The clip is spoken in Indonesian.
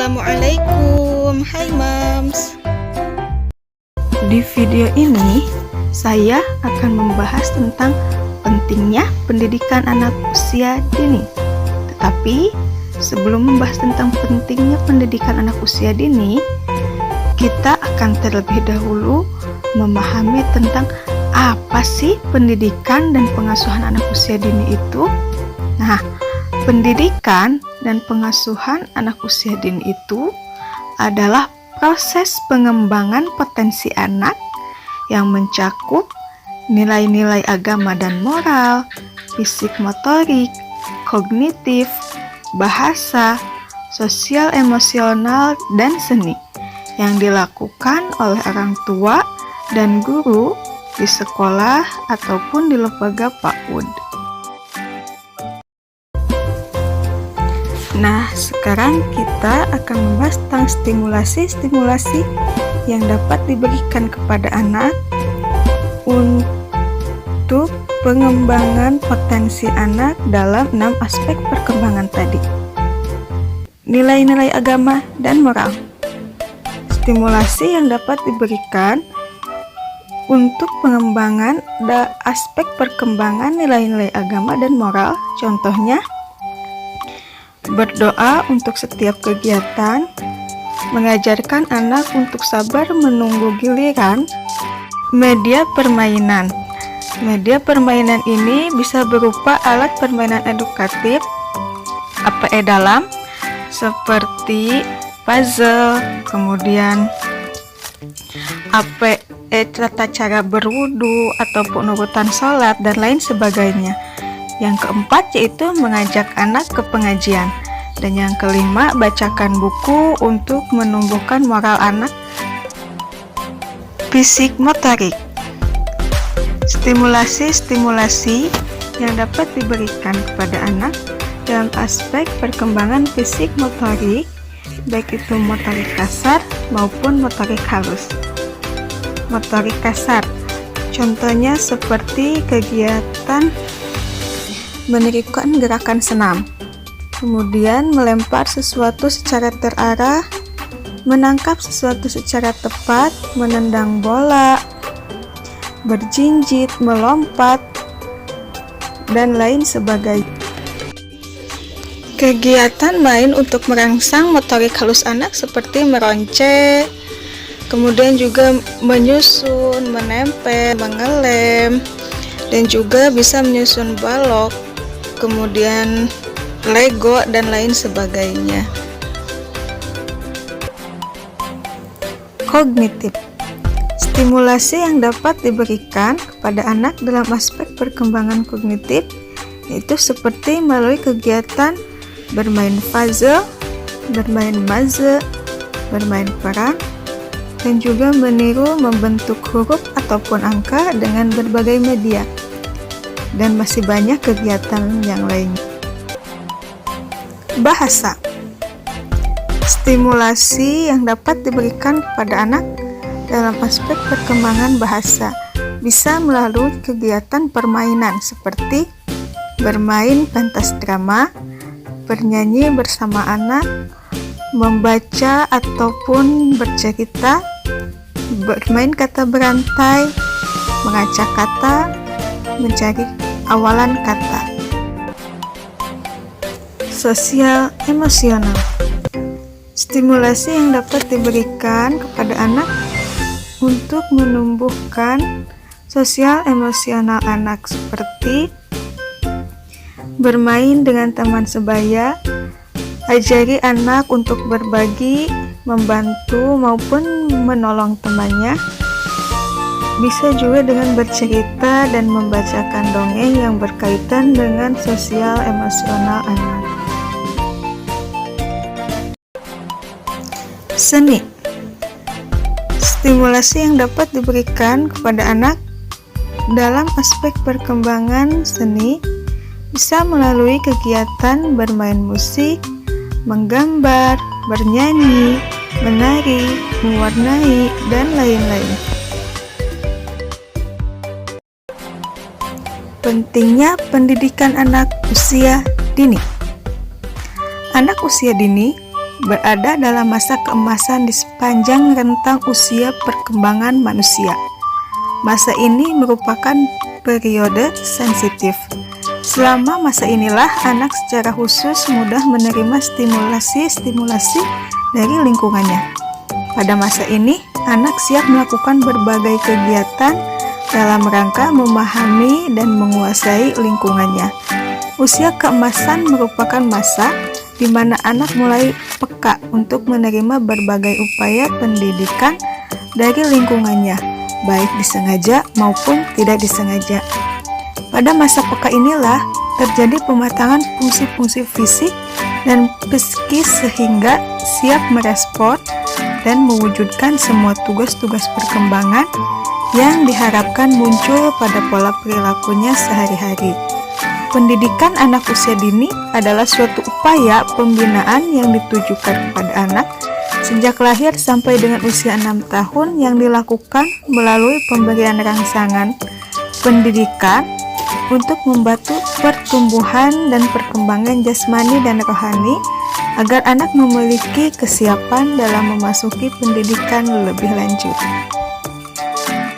Assalamualaikum, hai Mams. Di video ini, saya akan membahas tentang pentingnya pendidikan anak usia dini. Tetapi, sebelum membahas tentang pentingnya pendidikan anak usia dini, kita akan terlebih dahulu memahami tentang apa sih pendidikan dan pengasuhan anak usia dini itu. Nah, pendidikan dan pengasuhan anak usia dini itu adalah proses pengembangan potensi anak yang mencakup nilai-nilai agama dan moral, fisik motorik, kognitif, bahasa, sosial emosional, dan seni yang dilakukan oleh orang tua dan guru di sekolah ataupun di lembaga PAUD. Nah, sekarang kita akan membahas tentang stimulasi-stimulasi yang dapat diberikan kepada anak untuk pengembangan potensi anak dalam 6 aspek perkembangan tadi. Nilai-nilai agama dan moral. Stimulasi yang dapat diberikan untuk pengembangan aspek perkembangan nilai-nilai agama dan moral, contohnya berdoa untuk setiap kegiatan, mengajarkan anak untuk sabar menunggu giliran. Media permainan. Media permainan ini bisa berupa alat permainan edukatif dalam seperti puzzle, kemudian tata cara berwudu ataupun urutan sholat dan lain sebagainya. Yang keempat yaitu mengajak anak ke pengajian. Dan yang kelima, bacakan buku untuk menumbuhkan moral anak. Fisik motorik. Stimulasi-stimulasi yang dapat diberikan kepada anak dalam aspek perkembangan fisik motorik, baik itu motorik kasar maupun motorik halus. Motorik kasar, contohnya seperti kegiatan menirikan gerakan senam, kemudian melempar sesuatu secara terarah, menangkap sesuatu secara tepat, menendang bola, berjinjit, melompat, dan lain sebagainya. Kegiatan main untuk merangsang motorik halus anak seperti meronceng, kemudian juga menyusun, menempel, mengelem, dan juga bisa menyusun balok, kemudian Lego, dan lain sebagainya. Kognitif. Stimulasi yang dapat diberikan kepada anak dalam aspek perkembangan kognitif yaitu seperti melalui kegiatan bermain puzzle, bermain maze, bermain peran, dan juga meniru membentuk huruf ataupun angka dengan berbagai media, dan masih banyak kegiatan yang lainnya. Bahasa. Stimulasi yang dapat diberikan kepada anak dalam aspek perkembangan bahasa bisa melalui kegiatan permainan seperti bermain pentas drama, bernyanyi bersama anak, membaca ataupun bercerita, bermain kata berantai, mengacak kata, mencari awalan kata. Sosial emosional. Stimulasi yang dapat diberikan kepada anak untuk menumbuhkan sosial emosional anak seperti bermain dengan teman sebaya, ajari anak untuk berbagi, membantu maupun menolong temannya. Bisa juga dengan bercerita dan membacakan dongeng yang berkaitan dengan sosial emosional anak. Seni. Stimulasi yang dapat diberikan kepada anak dalam aspek perkembangan seni bisa melalui kegiatan bermain musik, menggambar, bernyanyi, menari, mewarnai, dan lain-lain. Pentingnya pendidikan anak usia dini. Anak usia dini berada dalam masa keemasan di sepanjang rentang usia perkembangan manusia. Masa ini merupakan periode sensitif. Selama masa inilah anak secara khusus mudah menerima stimulasi dari lingkungannya. Pada masa ini, anak siap melakukan berbagai kegiatan dalam rangka memahami dan menguasai lingkungannya. Usia keemasan merupakan masa di mana anak mulai peka untuk menerima berbagai upaya pendidikan dari lingkungannya, baik disengaja maupun tidak disengaja. Pada masa peka inilah terjadi pematangan fungsi-fungsi fisik dan psikis sehingga siap merespon dan mewujudkan semua tugas-tugas perkembangan yang diharapkan muncul pada pola perilakunya sehari-hari. Pendidikan anak usia dini adalah suatu upaya pembinaan yang ditujukan kepada anak sejak lahir sampai dengan usia 6 tahun yang dilakukan melalui pemberian rangsangan pendidikan untuk membantu pertumbuhan dan perkembangan jasmani dan rohani agar anak memiliki kesiapan dalam memasuki pendidikan lebih lanjut.